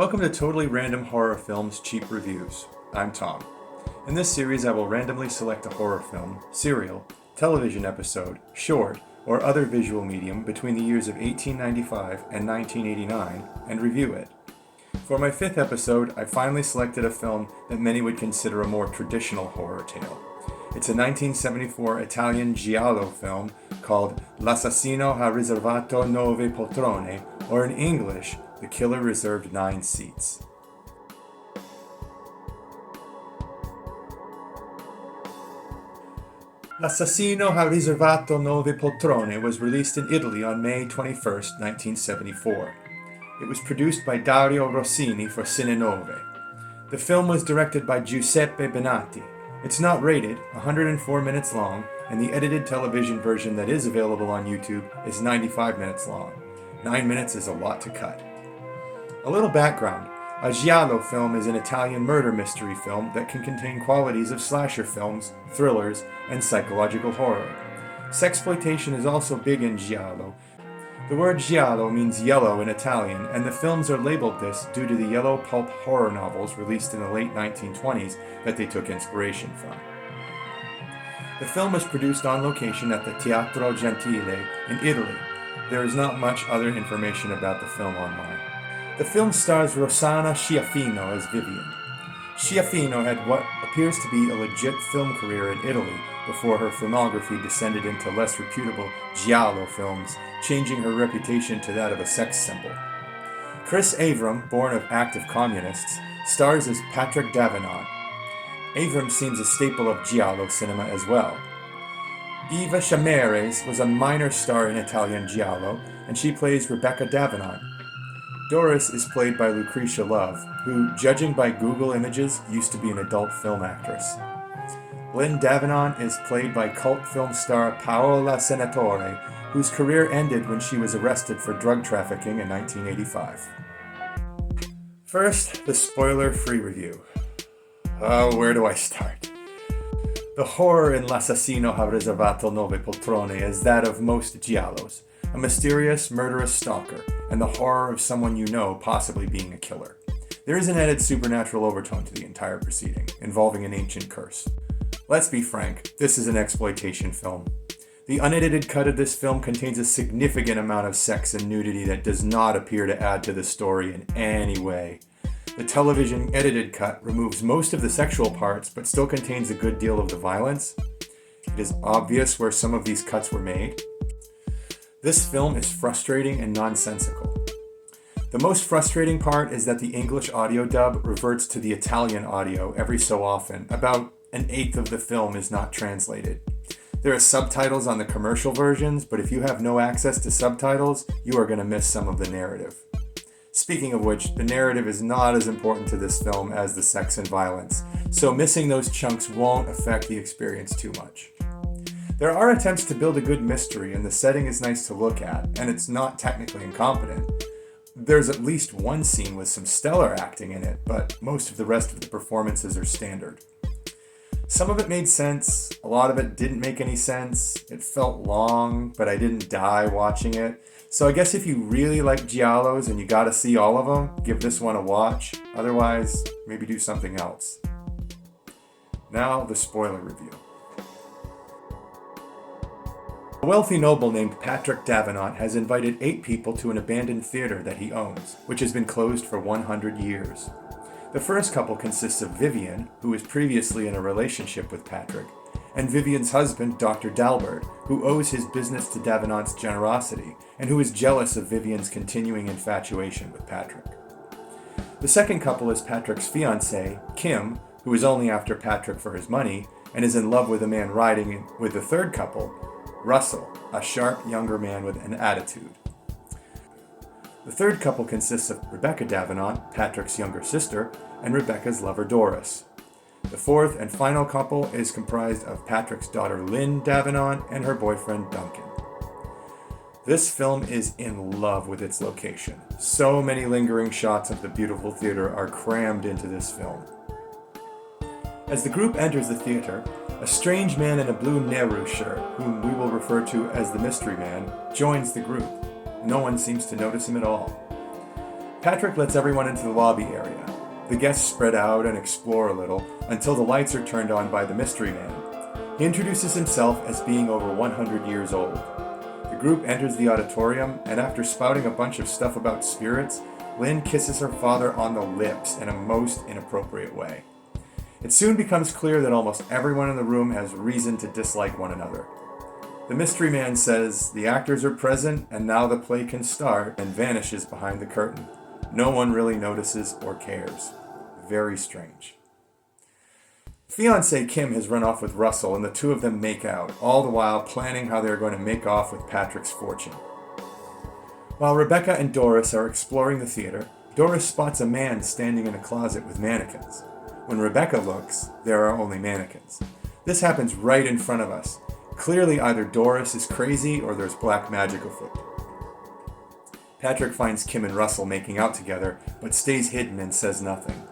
Welcome to Totally Random Horror Films Cheap Reviews. I'm Tom. In this series, I will randomly select a horror film, serial, television episode, short, or other visual medium between the years of 1895 and 1989 and review it. For my fifth episode, I finally selected a film that many would consider a more traditional horror tale. It's a 1974 Italian giallo film called L'assassino ha riservato nove poltrone, or in English, The Killer Reserved 9 Seats. L'assassino ha riservato nove poltrone was released in Italy on May 21, 1974. It was produced by Dario Rossini for Cine Nove. The film was directed by Giuseppe Benatti. It's not rated, 104 minutes long, and the edited television version that is available on YouTube is 95 minutes long. 9 minutes is a lot to cut. A little background. A giallo film is an Italian murder mystery film that can contain qualities of slasher films, thrillers, and psychological horror. Sexploitation is also big in giallo. The word giallo means yellow in Italian, and the films are labeled this due to the yellow pulp horror novels released in the late 1920s that they took inspiration from. The film was produced on location at the Teatro Gentile in Italy. There is not much other information about the film online. The film stars Rossana Schiaffino as Vivian. Schiaffino had what appears to be a legit film career in Italy before her filmography descended into less reputable giallo films, changing her reputation to that of a sex symbol. Chris Avram, born of active communists, stars as Patrick Davenant. Avram seems a staple of giallo cinema as well. Eva Chamares was a minor star in Italian giallo, and she plays Rebecca Davenant. Doris is played by Lucretia Love, who, judging by Google Images, used to be an adult film actress. Lynn Davenant is played by cult film star Paola Senatore, whose career ended when she was arrested for drug trafficking in 1985. First, the spoiler-free review. Where do I start? The horror in L'assassino ha riservato nove poltrone is that of most giallos, a mysterious, murderous stalker, and the horror of someone you know possibly being a killer. There is an added supernatural overtone to the entire proceeding, involving an ancient curse. Let's be frank, this is an exploitation film. The unedited cut of this film contains a significant amount of sex and nudity that does not appear to add to the story in any way. The television edited cut removes most of the sexual parts, but still contains a good deal of the violence. It is obvious where some of these cuts were made. This film is frustrating and nonsensical. The most frustrating part is that the English audio dub reverts to the Italian audio every so often. About an eighth of the film is not translated. There are subtitles on the commercial versions, but if you have no access to subtitles, you are going to miss some of the narrative. Speaking of which, the narrative is not as important to this film as the sex and violence, so missing those chunks won't affect the experience too much. There are attempts to build a good mystery, and the setting is nice to look at, and it's not technically incompetent. There's at least one scene with some stellar acting in it, but most of the rest of the performances are standard. Some of it made sense, a lot of it didn't make any sense. It felt long, but I didn't die watching it. So I guess if you really like giallos and you gotta see all of them, give this one a watch. Otherwise, maybe do something else. Now, the spoiler review. A wealthy noble named Patrick Davenant has invited 8 people to an abandoned theater that he owns, which has been closed for 100 years. The first couple consists of Vivian, who was previously in a relationship with Patrick, and Vivian's husband, Dr. Dalbert, who owes his business to Davenant's generosity, and who is jealous of Vivian's continuing infatuation with Patrick. The second couple is Patrick's fiancée, Kim, who is only after Patrick for his money, and is in love with a man riding with the third couple, Russell, a sharp younger man with an attitude. The third couple consists of Rebecca Davenant, Patrick's younger sister, and Rebecca's lover Doris. The fourth and final couple is comprised of Patrick's daughter Lynn Davenant and her boyfriend Duncan. This film is in love with its location. So many lingering shots of the beautiful theater are crammed into this film. As the group enters the theater, a strange man in a blue Nehru shirt, whom we will refer to as the Mystery Man, joins the group. No one seems to notice him at all. Patrick lets everyone into the lobby area. The guests spread out and explore a little until the lights are turned on by the mystery man. He introduces himself as being over 100 years old. The group enters the auditorium, and after spouting a bunch of stuff about spirits, Lynn kisses her father on the lips in a most inappropriate way. It soon becomes clear that almost everyone in the room has reason to dislike one another. The mystery man says the actors are present and now the play can start, and vanishes behind the curtain. No one really notices or cares. Very strange. Fiancée Kim has run off with Russell, and the two of them make out, all the while planning how they are going to make off with Patrick's fortune. While Rebecca and Doris are exploring the theater, Doris spots a man standing in a closet with mannequins. When Rebecca looks, there are only mannequins. This happens right in front of us. Clearly either Doris is crazy or there's black magic afoot. Patrick finds Kim and Russell making out together, but stays hidden and says nothing.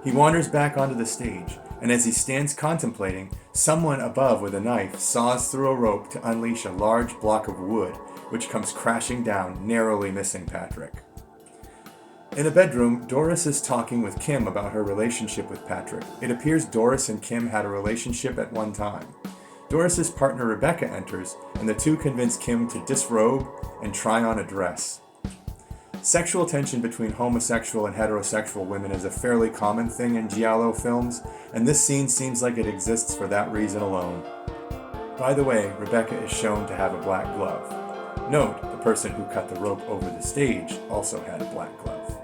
He wanders back onto the stage, and as he stands contemplating, someone above with a knife saws through a rope to unleash a large block of wood, which comes crashing down, narrowly missing Patrick. In the bedroom, Doris is talking with Kim about her relationship with Patrick. It appears Doris and Kim had a relationship at one time. Doris's partner Rebecca enters, and the two convince Kim to disrobe and try on a dress. Sexual tension between homosexual and heterosexual women is a fairly common thing in giallo films, and this scene seems like it exists for that reason alone. By the way, Rebecca is shown to have a black glove. Note, the person who cut the rope over the stage also had a black glove.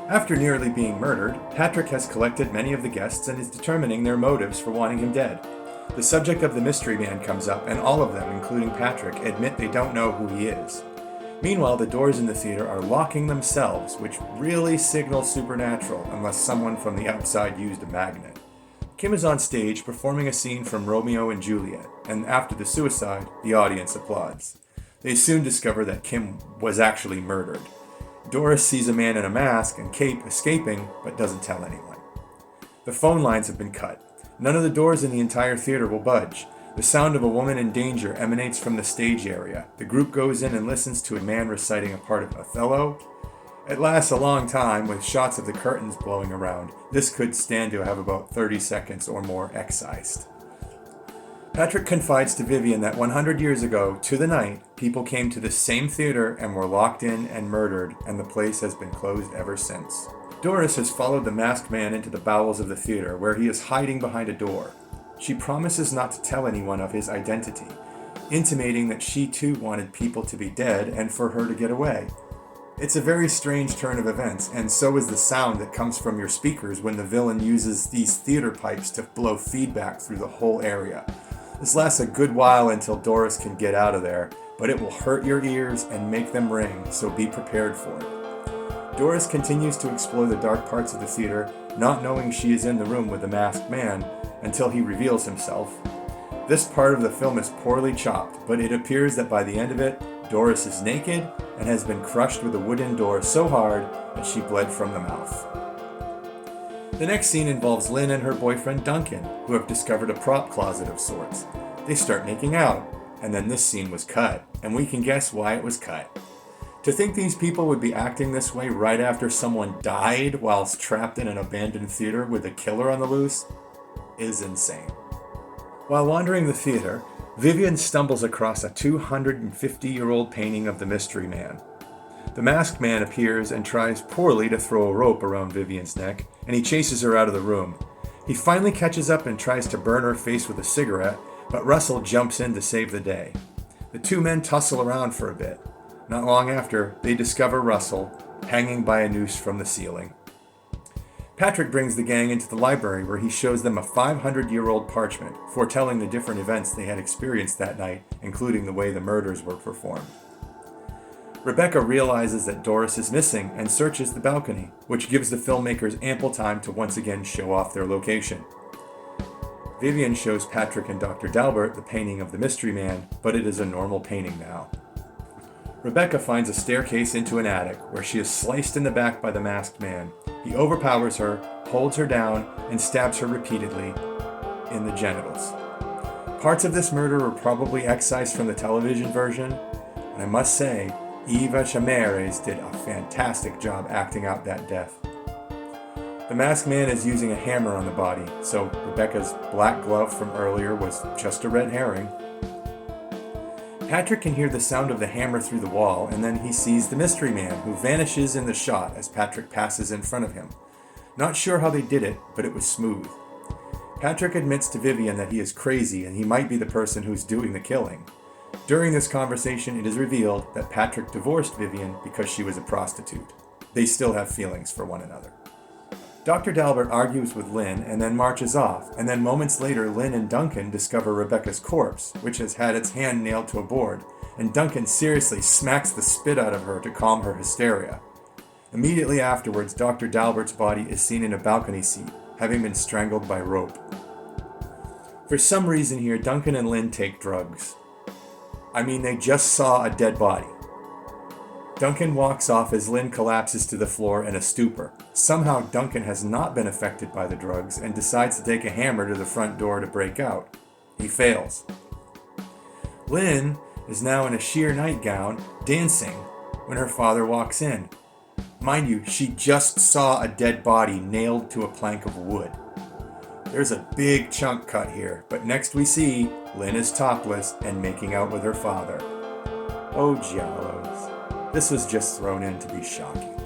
After nearly being murdered, Patrick has collected many of the guests and is determining their motives for wanting him dead. The subject of the mystery man comes up, and all of them, including Patrick, admit they don't know who he is. Meanwhile, the doors in the theater are locking themselves, which really signals supernatural unless someone from the outside used a magnet. Kim is on stage performing a scene from Romeo and Juliet, and after the suicide, the audience applauds. They soon discover that Kim was actually murdered. Doris sees a man in a mask and cape escaping, but doesn't tell anyone. The phone lines have been cut. None of the doors in the entire theater will budge. The sound of a woman in danger emanates from the stage area. The group goes in and listens to a man reciting a part of Othello. It lasts a long time, with shots of the curtains blowing around. This could stand to have about 30 seconds or more excised. Patrick confides to Vivian that 100 years ago, to the night, people came to the same theater and were locked in and murdered, and the place has been closed ever since. Doris has followed the masked man into the bowels of the theater, where he is hiding behind a door. She promises not to tell anyone of his identity, intimating that she too wanted people to be dead and for her to get away. It's a very strange turn of events, and so is the sound that comes from your speakers when the villain uses these theater pipes to blow feedback through the whole area. This lasts a good while until Doris can get out of there, but it will hurt your ears and make them ring, so be prepared for it. Doris continues to explore the dark parts of the theater, not knowing she is in the room with the masked man, until he reveals himself. This part of the film is poorly chopped, but it appears that by the end of it, Doris is naked and has been crushed with a wooden door so hard that she bled from the mouth. The next scene involves Lynn and her boyfriend Duncan, who have discovered a prop closet of sorts. They start making out, and then this scene was cut, and we can guess why it was cut. To think these people would be acting this way right after someone died whilst trapped in an abandoned theater with a killer on the loose is insane. While wandering the theater, Vivian stumbles across a 250-year-old painting of the Mystery Man. The masked man appears and tries poorly to throw a rope around Vivian's neck, and he chases her out of the room. He finally catches up and tries to burn her face with a cigarette, but Russell jumps in to save the day. The two men tussle around for a bit. Not long after, they discover Russell hanging by a noose from the ceiling. Patrick brings the gang into the library where he shows them a 500-year-old parchment foretelling the different events they had experienced that night, including the way the murders were performed. Rebecca realizes that Doris is missing and searches the balcony, which gives the filmmakers ample time to once again show off their location. Vivian shows Patrick and Dr. Dalbert the painting of the Mystery Man, but it is a normal painting now. Rebecca finds a staircase into an attic where she is sliced in the back by the masked man. He overpowers her, holds her down, and stabs her repeatedly in the genitals. Parts of this murder were probably excised from the television version, and I must say, Eva Chamares did a fantastic job acting out that death. The masked man is using a hammer on the body, so Rebecca's black glove from earlier was just a red herring. Patrick can hear the sound of the hammer through the wall, and then he sees the mystery man, who vanishes in the shot as Patrick passes in front of him. Not sure how they did it, but it was smooth. Patrick admits to Vivian that he is crazy and he might be the person who's doing the killing. During this conversation, it is revealed that Patrick divorced Vivian because she was a prostitute. They still have feelings for one another. Dr. Dalbert argues with Lynn and then marches off, and then moments later Lynn and Duncan discover Rebecca's corpse, which has had its hand nailed to a board, and Duncan seriously smacks the spit out of her to calm her hysteria. Immediately afterwards, Dr. Dalbert's body is seen in a balcony seat, having been strangled by rope. For some reason here, Duncan and Lynn take drugs. I mean, they just saw a dead body. Duncan walks off as Lynn collapses to the floor in a stupor. Somehow Duncan has not been affected by the drugs and decides to take a hammer to the front door to break out. He fails. Lynn is now in a sheer nightgown, dancing, when her father walks in. Mind you, she just saw a dead body nailed to a plank of wood. There's a big chunk cut here, but next we see Lynn is topless and making out with her father. Oh, Giallos. This was just thrown in to be shocking.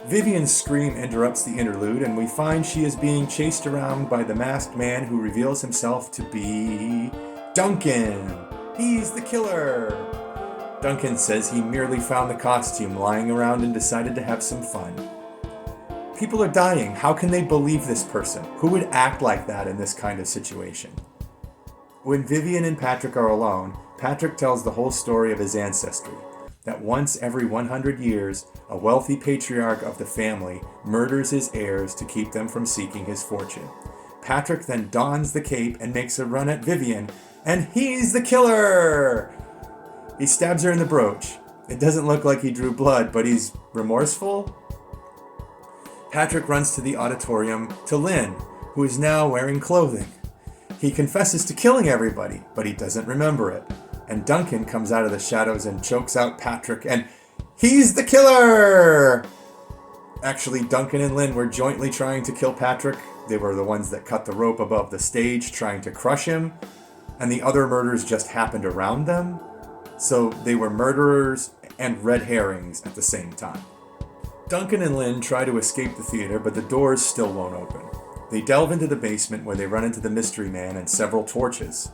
Vivian's scream interrupts the interlude, and we find she is being chased around by the masked man who reveals himself to be Duncan. He's the killer. Duncan says he merely found the costume lying around and decided to have some fun. People are dying. How can they believe this person? Who would act like that in this kind of situation? When Vivian and Patrick are alone, Patrick tells the whole story of his ancestry. That once every 100 years, a wealthy patriarch of the family murders his heirs to keep them from seeking his fortune. Patrick then dons the cape and makes a run at Vivian, and he's the killer! He stabs her in the brooch. It doesn't look like he drew blood, but he's remorseful? Patrick runs to the auditorium to Lynn, who is now wearing clothing. He confesses to killing everybody, but he doesn't remember it. And Duncan comes out of the shadows and chokes out Patrick, and he's the killer! Actually, Duncan and Lynn were jointly trying to kill Patrick. They were the ones that cut the rope above the stage, trying to crush him, and the other murders just happened around them. So they were murderers and red herrings at the same time. Duncan and Lynn try to escape the theater, but the doors still won't open. They delve into the basement where they run into the mystery man and several torches.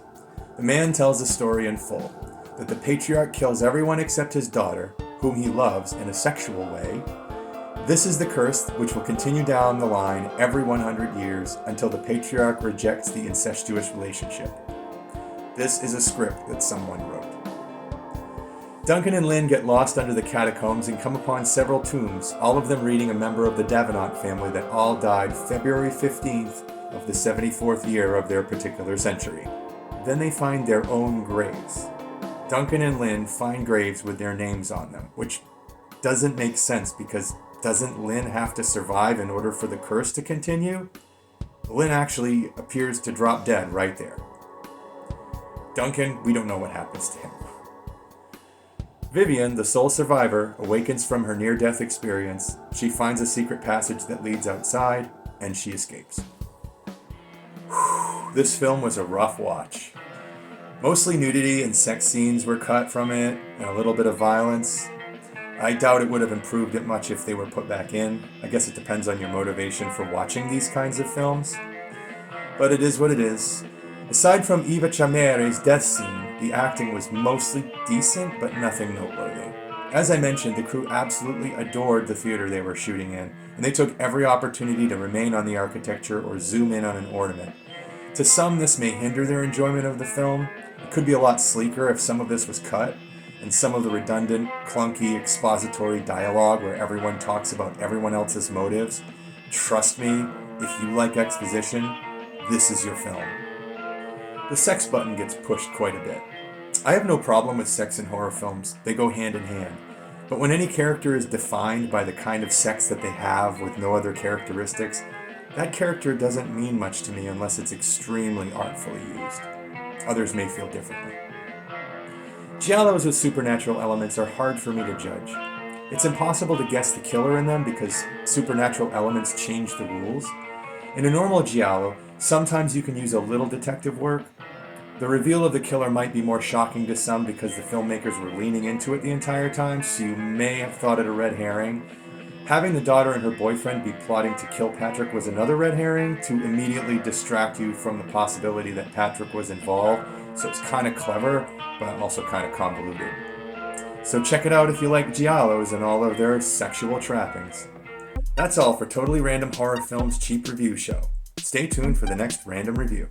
The man tells the story in full, that the patriarch kills everyone except his daughter, whom he loves in a sexual way. This is the curse which will continue down the line every 100 years until the patriarch rejects the incestuous relationship. This is a script that someone wrote. Duncan and Lynn get lost under the catacombs and come upon several tombs, all of them reading a member of the Davenant family that all died February 15th of the 74th year of their particular century. Then they find their own graves. Duncan and Lynn find graves with their names on them, which doesn't make sense because doesn't Lynn have to survive in order for the curse to continue? Lynn actually appears to drop dead right there. Duncan, we don't know what happens to him. Vivian, the sole survivor, awakens from her near-death experience. She finds a secret passage that leads outside, and she escapes. This film was a rough watch. Mostly nudity and sex scenes were cut from it, and a little bit of violence. I doubt it would have improved it much if they were put back in. I guess it depends on your motivation for watching these kinds of films. But it is what it is. Aside from Eva Chamares' death scene, the acting was mostly decent, but nothing noteworthy. As I mentioned, the crew absolutely adored the theater they were shooting in, and they took every opportunity to remain on the architecture or zoom in on an ornament. To some, this may hinder their enjoyment of the film. It could be a lot sleeker if some of this was cut, and some of the redundant, clunky, expository dialogue where everyone talks about everyone else's motives. Trust me, if you like exposition, this is your film. The sex button gets pushed quite a bit. I have no problem with sex in horror films. They go hand in hand. But when any character is defined by the kind of sex that they have with no other characteristics, that character doesn't mean much to me unless it's extremely artfully used. Others may feel differently. Giallos with supernatural elements are hard for me to judge. It's impossible to guess the killer in them because supernatural elements change the rules. In a normal giallo, sometimes you can use a little detective work. The reveal of the killer might be more shocking to some because the filmmakers were leaning into it the entire time, so you may have thought it a red herring. Having the daughter and her boyfriend be plotting to kill Patrick was another red herring to immediately distract you from the possibility that Patrick was involved, so it's kind of clever, but also kind of convoluted. So check it out if you like giallos and all of their sexual trappings. That's all for Totally Random Horror Films Cheap Review Show. Stay tuned for the next random review.